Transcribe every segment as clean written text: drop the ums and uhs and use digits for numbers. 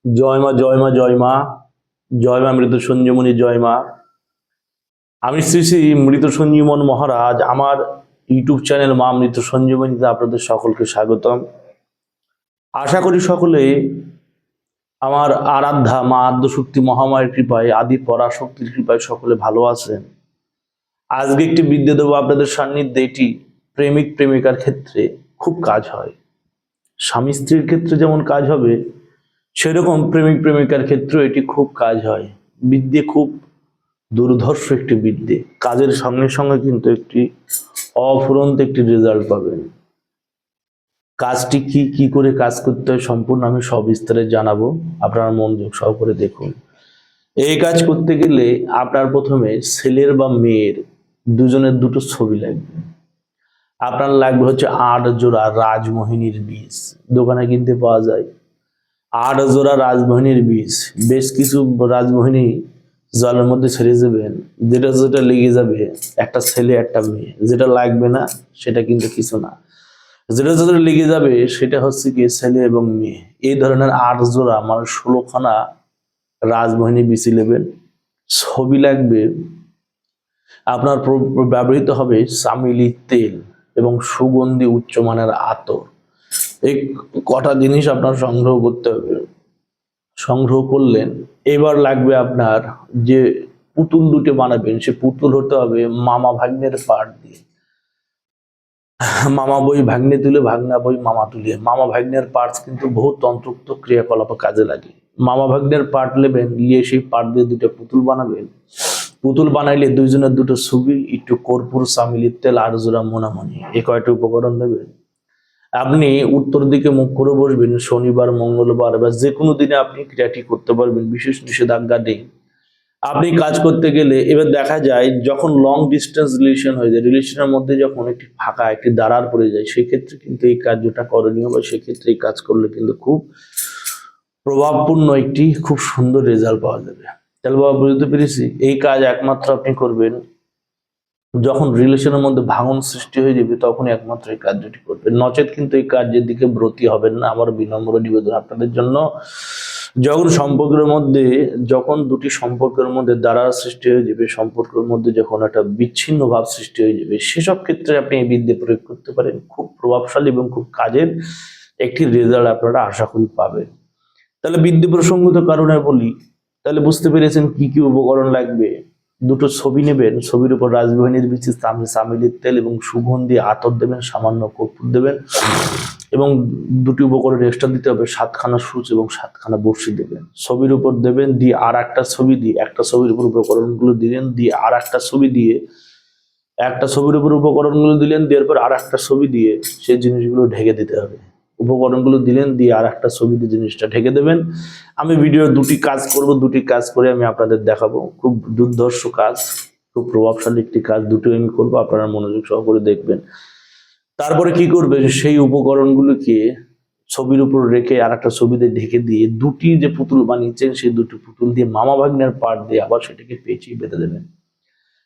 জয় মা জয় মা জয় মা জয় মা মৃত সঞ্জীবনী জয় মা। আমি শ্রী শ্রী মৃত সঞ্জীবন মহারাজ আমার ইউটিউব চ্যানেল মা মৃত সঞ্জীবনীতে আপনাদের সকলকে স্বাগতম। আশা করি সকলে আমার আরাধ্যা মা আদ্যশক্তি মহামায়ের কৃপায় আদি পরাশক্তির কৃপায় সকলে ভালো আছেন। আজকে একটি বিদ্যা দেবো আপনাদের সান্নিধ্যে। এটি প্রেমিক প্রেমিকার ক্ষেত্রে খুব কাজ হয়। স্বামী স্ত্রীর ক্ষেত্রে যেমন কাজ হবে সেরকম প্রেমিক প্রেমিকার ক্ষেত্রেও এটি খুব কাজ হয়। বিদ্যে খুব দুর্ধর্ষ একটি বিদ্যে, কাজের সঙ্গে সঙ্গে কিন্তু একটি অফুরন্ত একটি রেজাল্ট পাবেন। কাজটি কি কি করে কাজ করতে হয় সম্পূর্ণ আমি সবিস্তারে জানাবো, আপনারা মনোযোগ সহকারে দেখুন। এই কাজ করতে গেলে আপনার প্রথমে ছেলের বা মেয়ের দুজনের দুটো ছবি লাগবে। আপনার লাগবে হচ্ছে ৮ জোড়া রাজমোহিনীর বীজ, দোকানে কিনতে পাওয়া যায়। ৮ জোড়া রাজমোহিনীর বীজ, বেশ কিছু রাজমোহিনী জলের মধ্যে ছেড়ে যাবেন। যেটা যেটা লেগে যাবে একটা ছেলে একটা মেয়ে, যেটা লাগবে না সেটা কিন্তু কিছু না। যেটা যেটা লেগে যাবে সেটা হচ্ছে কি ছেলে এবং মেয়ে। এই ধরনের ৮ জোড়া মানে ১৬খানা রাজমোহিনী বীজ নেবেন। ছবি লাগবে। আপনার ব্যবহৃত হবে চামেলি তেল এবং সুগন্ধি উচ্চমানের আতর। এই কটা জিনিস আপনার সংগ্রহ করতে হবে। সংগ্রহ করলেন, এবার লাগবে আপনার যে পুতুল দুটো বানাবেন, সে পুতুল হতে হবে মামা ভাগ্নের পাট দিয়ে। মামা বই ভাগ্নে তুলে, ভাগ্না বই মামা তুলে। মামা ভাগ্নের পার্টস কিন্তু বহু তন্ত্রোক্ত ক্রিয়াকলাপে কাজে লাগে। মামা ভাগ্নের পার্ট নেবেন, নিয়ে সেই পার্ট দিয়ে দুটো পুতুল বানাবেন। পুতুল বানাইলে দুইজনের দুটো ছবি, একটু কর্পূর চামেলির তেল, ৮ জোড়া মোনামণি, এই কয়টা উপকরণ নেবেন। আপনি উত্তর দিকে মুখ করে বসবেন। শনিবার, মঙ্গলবার বা যে কোনো দিনে আপনি ক্রিয়াটি করতে পারবেন, বিশেষ নিষেধাজ্ঞা নেই। আপনি কাজ করতে গেলে এবার দেখা যায় যখন লং ডিস্টেন্স রিলেশন হয়ে যায়, রিলেশনের মধ্যে যখন একটি ফাঁকা একটি দাঁড়ার পড়ে যায়, সেক্ষেত্রে কিন্তু এই কার্যটা করণীয়, বা সেক্ষেত্রে এই কাজ করলে কিন্তু খুব প্রভাবপূর্ণ একটি খুব সুন্দর রেজাল্ট পাওয়া যাবে। তাহলে বাবা বুঝতে পেরেছি, এই কাজ একমাত্র আপনি করবেন যখন রিলেশনের মধ্যে ভাঙন সৃষ্টি হয়ে যাবে, তখনই একমাত্র এই কার্যটি করবেন। নচেত কিন্তু এই কার্যের দিকে ব্রতী হবেন না। আমার বিনম্র নিবেদন আপনাদের জন্য। যখন দুটি সম্পর্কের মধ্যে দ্বারা সৃষ্টি হয়ে যাবে, সম্পর্কের মধ্যে যখন একটা বিচ্ছিন্ন ভাব সৃষ্টি হয়ে যাবে, সেসব ক্ষেত্রে আপনি এই বিদ্যে প্রয়োগ করতে পারেন। খুব প্রভাবশালী এবং খুব কাজের একটি রেজাল্ট আপনারা আশা করি পাবেন। তাহলে বিদ্যে প্রসঙ্গত কারণে বলি, তাহলে বুঝতে পেরেছেন কি কি উপকরণ লাগবে। দুটো ছবি নেবেন, ছবির উপর রাজমোহিনীর বীজ, চামেলির তেল এবং সুগন্ধি আতর দেবেন, সামান্য কর্পূর দেবেন এবং দুটি উপকরণ এক্সট্রা দিতে হবে। 7খানা সূচ এবং 7খানা বড়শি দেবেন, ছবির উপর দেবেন। দিয়ে আর একটা ছবি দিয়ে, একটা ছবির উপর উপকরণগুলো দিলেন, দিয়ে আর একটা ছবি দিয়ে, একটা ছবির উপর উপকরণগুলো দিলেন, দেওয়ার পর আর একটা ছবি দিয়ে সেই জিনিসগুলো ঢেকে দিতে হবে। উপকরণগুলো দিলেন, দিয়ে আর একটা ছবি দিয়ে জিনিসটা ঢেকে দেবেন। আমি ভিডিও দুটি কাজ করব, দুটি কাজ করে আমি আপনাদের দেখাবো। খুব দুর্ধর্ষ কাজ, খুব প্রভাবশালী একটি কাজ, দুটো আমি করবো, আপনারা মনোযোগ সহকারে দেখবেন। তারপরে কি করবেন, সেই উপকরণগুলোকে ছবির উপর রেখে আর একটা ছবিতে ঢেকে দিয়ে দুটি যে পুতুল বানিয়েছেন সেই দুটি পুতুল দিয়ে মামা ভাগ্নের পাট দিয়ে আবার সেটাকে পেঁচিয়ে বেঁধে দেবেন।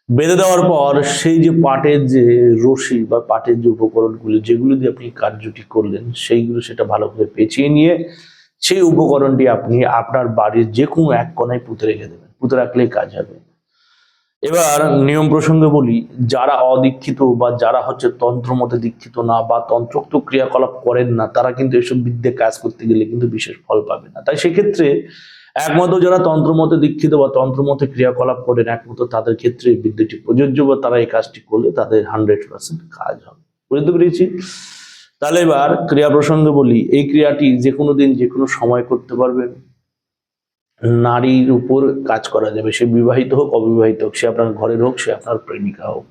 বেঁধে দেওয়ার পর সেই যে পাটের যে রশি বা পাটের যে উপকরণগুলো যেগুলো দিয়ে আপনি কার্যটি করলেন, সেইগুলো সেটা ভালো করে পেঁচিয়ে নিয়ে সেই উপকরণটি আপনি আপনার বাড়ির যে কোনো এক কোণায় পুঁতে রেখে দেবেন। পুঁতে রাখলেই কাজ হবে। এবার নিয়ম প্রসঙ্গে বলি, যারা অদীক্ষিত বা যারা হচ্ছে তন্ত্রমতে দীক্ষিত না বা তন্ত্রোক্ত ক্রিয়াকলাপ করেন না, তারা কিন্তু এসব বিদ্যে কাজ করতে গেলে কিন্তু বিশেষ ফল পাবে না। তাই সেক্ষেত্রে একমাত্র যারা তন্ত্রমতে দীক্ষিত বা তন্ত্রমতে ক্রিয়াকলাপ করেন, একমাত্র তাদের ক্ষেত্রে এই বিদ্যাটি প্রযোজ্য, বা তারা এই কাজটি করলে তাদের 100% কাজ হবে। বুঝতে পেরেছি? তাহলে এবার ক্রিয়া প্রসঙ্গে বলি, এই ক্রিয়াটি যে কোনো দিন যে কোনো সময় করতে পারবেন। নারীর উপর কাজ করা যাবে, সে বিবাহিত হোক অবিবাহিত হোক, সে আপনার ঘরের হোক, সে আপনার প্রেমিকা হোক,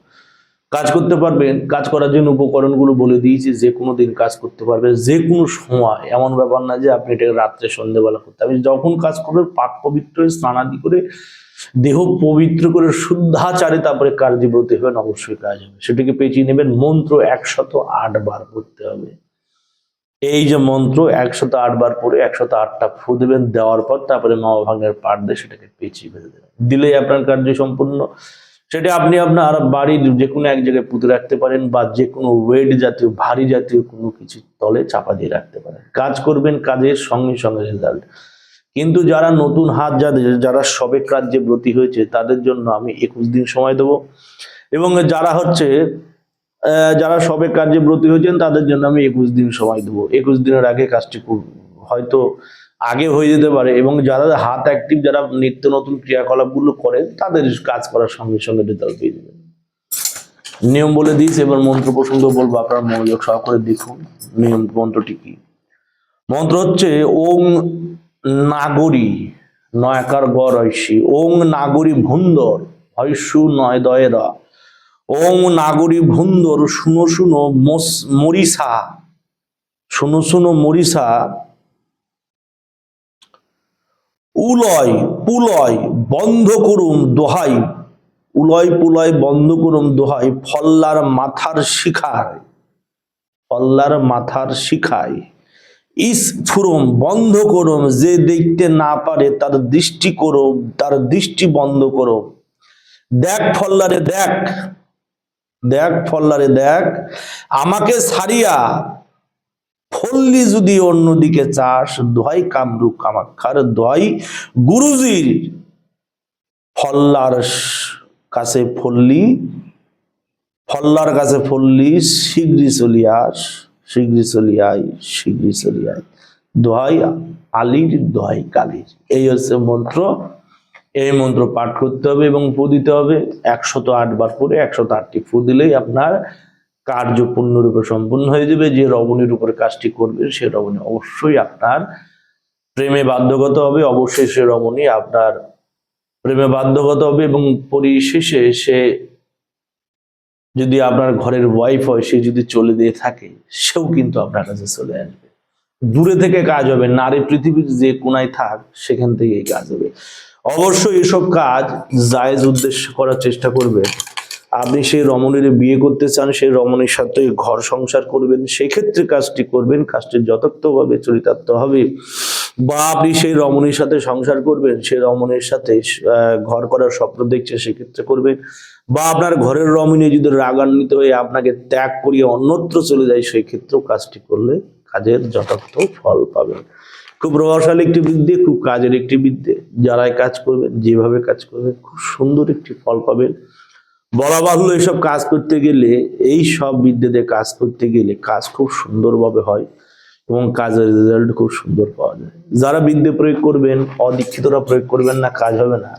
কাজ করতে পারবেন। কাজ করার জন্য উপকরণগুলো বলে দিয়েছি, যে কোনো দিন কাজ করতে পারবে, যে কোনো সময়। এমন ব্যাপার না যে আপনি এটাকে রাত্রে সন্ধ্যেবেলা করতে হবে। যখন কাজ করবেন পাক পবিত্র স্নানাদি করে দেহ পবিত্র করে শুদ্ধাচারে তারপরে কার্যব্রতী হবেন, অবশ্যই কাজ হবে। সেটাকে পেঁচিয়ে নেবেন। মন্ত্র 108 বার পড়তে হবে। এই যে মন্ত্র 108 বার পরে 108টা ফু দেবেন। দেওয়ার পর তারপরে মামা ভাগ্নের পাট দিয়ে সেটাকে পেঁচিয়ে বেঁধে দেবেন। দিলেই আপনার কার্য সম্পূর্ণ। সেটা আপনি আপনার বাড়ির যে কোনো এক জায়গায় পুঁতে রাখতে পারেন, বা যে কোনো ওয়েট জাতীয় ভারী জাতীয় কোনো কিছু তলে চাপা দিয়ে রাখতে পারেন। কাজ করবেন, কাজের সঙ্গে সঙ্গে রেজাল্ট। কিন্তু যারা নতুন হাত, যারা সবে কার্যে ব্রতী হয়েছে তাদের জন্য আমি 21 দিন সময় দেব। এবং যারা হচ্ছে যারা সবে কার্যে ব্রতী হয়েছেন তাদের জন্য আমি 21 দিন সময় দেবো। 21 দিনের আগে কাজটি হয়তো আগে হয়ে যেতে পারে। এবং যারা হাত অ্যাক্টিভ, যারা নিত্য নতুন ক্রিয়াকলাপগুলো করেন, তাদের কাজ করার সঙ্গে সঙ্গে রেজাল্ট পেয়ে যাবেন। নিয়ম বলে দিস, এবার মন্ত্র প্রসঙ্গ বলবো, আপনারা মনোযোগ সহকারে দেখুন। নিয়ম মন্ত্রটি কি? মন্ত্র হচ্ছে ওং নাগরী, নয়াকার গড় ঐশী, ওং নাগরী ভুন্দর, হয়সু নয় দয়েরা, ওং নাগরী ভুন্দর, শুনো শুনো মরিসা, শুনো শুনো মরিসা, উলয় পুলয় বন্ধ করুম দোহাই, উলয় পুলয় বন্ধ করুম দোহাই, ফল্লার মাথার শিখায়, ফল্লার মাথার শিখায়, ইস ফুরুম বন্ধ করুম, যে দেখতে না পারে তার দৃষ্টি করো, তার দৃষ্টি বন্ধ করো, দেখ ফল্লারে দেখ, দেখ ফল্লারে দেখ, আমাকে ছাড়িয়া ফল্লি যদি অন্যদিকে চাস, দোহাই কামরু কামাক্ষার, দোহাই গুরুজির, ফল্লার কাছে ফল্লি, ফল্লার কাছে ফল্লি, শীঘ্রই চলিয়াস, শীঘ্রই চলিয়াই, শীঘ্রই চলিয়াই, দোহাই আলীর, দোহাই কালীর। এই হচ্ছে মন্ত্র। এই মন্ত্র পাঠ করতে হবে এবং ফু দিতে হবে 108 বার করে। 108টি ফু দিলেই আপনার কার্য পূর্ণরূপে সম্পূর্ণ হয়ে যাবে। যে রমণীর উপরে কাজটি করবে সে রমণী অবশ্যই আপনার প্রেমে বাধ্যগত হবে, অবশ্যই সে রমণী আপনার প্রেমে বাধ্যগত হবে। এবং পরিশেষে সে যদি আপনার ঘরের ওয়াইফ হয়, সে যদি চলে দিয়ে থাকে, সেও কিন্তু আপনার কাছে চলে আসবে। দূরে থেকে কাজ হবে, নারী পৃথিবীর যে কোনায় থাক সেখান থেকে এই কাজ হবে। অবশ্যই এসব কাজ জায়েজ উদ্দেশ্য করার চেষ্টা করবেন। আপনি সেই রমণীর বিয়ে করতে চান, সেই রমণীর সাথে ঘর সংসার করবেন, সেই ক্ষেত্রে কাজটি করবেন, কাজটি যথার্থভাবে চরিতার্থ হবে। বা আপনি সেই রমণীর সাথে সংসার করবেন, সেই রমণীর সাথে ঘর করার স্বপ্ন দেখছে, সেক্ষেত্রে করবেন। বা আপনার ঘরের রমণী যদি রাগান্বিত হয়ে আপনাকে ত্যাগ করিয়ে অন্যত্র চলে যায়, সেই ক্ষেত্রেও কাজটি করলে কাজের যথার্থ ফল পাবেন। খুব প্রভাবশালী একটি বিদ্যে, খুব কাজের একটি বিদ্যে। যারাই কাজ করবেন, যেভাবে কাজ করবেন, খুব সুন্দর একটি ফল পাবেন। বলা বাহুল্য, এইসব কাজ করতে গেলে, এই সব বিদ্যেতে কাজ করতে গেলে কাজ খুব সুন্দরভাবে হয় এবং কাজের রেজাল্ট খুব সুন্দর পাওয়া যায়। যারা বিদ্যে প্রয়োগ করবেন, অদীক্ষিতরা প্রয়োগ করবেন না, কাজ হবে না।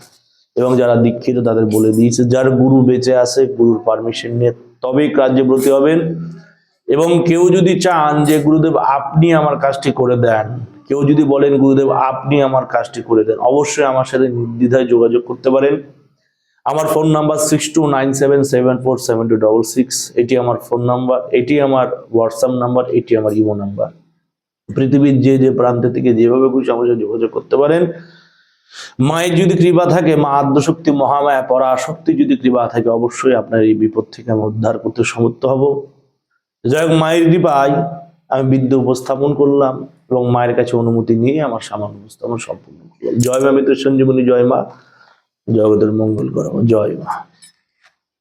এবং যারা দীক্ষিত তাদের বলে দিয়েছে, যার গুরু বেঁচে আছে, গুরুর পারমিশন নিয়ে তবেই কার্যে ব্রতী হবেন। এবং কেউ যদি চান যে গুরুদেব আপনি আমার কাজটি করে দেন, কেউ যদি বলেন গুরুদেব আপনি আমার কাজটি করে দেন, অবশ্যই আমার সাথে নির্দ্বিধায় যোগাযোগ করতে পারেন। আমার ফোন নাম্বার 6297747266। এটি আমার ফোন নাম্বার, এটি আমার হোয়াটসঅ্যাপ নাম্বার, এটি আমার ইমো নাম্বার। পৃথিবীর যে যে প্রান্ত থেকে যেভাবে খুশি আমার সাথে যোগাযোগ করতে পারেন। মায়ের যদি কৃপা থাকে, মা আদ্যশক্তি মহামায়া পরাশক্তি যদি কৃপা থাকে, অবশ্যই আপনার এই বিপদ থেকে আমি উদ্ধার করতে সমর্থ হব। যাই হোক, মায়ের কৃপায় আমি বিদ্যা উপস্থাপন করলাম এবং মায়ের কাছে অনুমতি নিয়ে আমার সামান্য উপস্থাপন সম্পূর্ণ করলাম। জয় মা মৃত্যু সঞ্জীবনী, জয় মা, জগতের মঙ্গল করো, জয় মা।